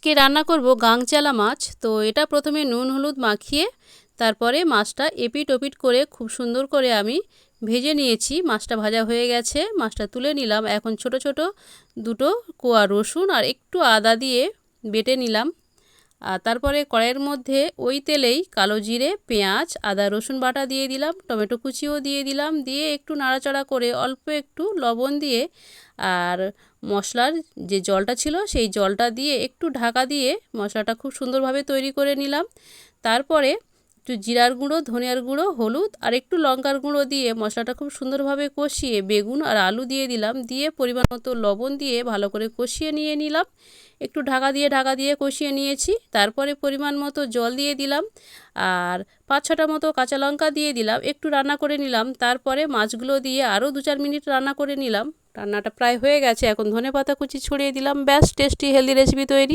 আজকে রান্না করব গাংচালা মাছ। তো এটা প্রথমে নুন হলুদ মাখিয়ে তারপরে মাছটা এপিট ওপিট করে খুব সুন্দর করে আমি ভেজে নিয়েছি। মাছটা ভাজা হয়ে গেছে, মাছটা তুলে নিলাম। এখন ছোট ছোট দুটো কোয়া রসুন আর একটু আদা দিয়ে বেটে নিলাম। আর তারপরে কড়াইয়ের মধ্যে ওই তেলেই কালো জিরে, পেঁয়াজ, আদা রসুন বাটা দিয়ে দিলাম, টমেটো কুচিও দিয়ে দিলাম, দিয়ে একটু নাড়াচাড়া করে অল্প একটু লবণ দিয়ে আর মশলার যে জলটা ছিল সেই জলটা দিয়ে একটু ঢাকা দিয়ে মশলাটা খুব সুন্দরভাবে তৈরি করে নিলাম। তারপরে একটু জিরার গুঁড়ো, ধনিয়ার গুঁড়ো, হলুদ আর একটু লঙ্কার গুঁড়ো দিয়ে মশলাটা খুব সুন্দরভাবে কষিয়ে বেগুন আর আলু দিয়ে দিলাম, দিয়ে পরিমাণ মতো লবণ দিয়ে ভালো করে কষিয়ে নিলাম। একটু ঢাকা দিয়ে কষিয়ে নিয়েছি। তারপরে পরিমাণ মতো জল দিয়ে দিলাম আর 5-6টা মতো কাঁচা লঙ্কা দিয়ে দিলাম, একটু রান্না করে নিলাম। তারপরে মাছগুলো দিয়ে আরও 2-4 মিনিট রান্না করে নিলাম। রান্নাটা প্রায় হয়ে গেছে, এখন ধনেপাতা কুচি ছড়িয়ে দিলাম। ব্যাস, টেস্টি হেলদি রেসিপি তৈরি।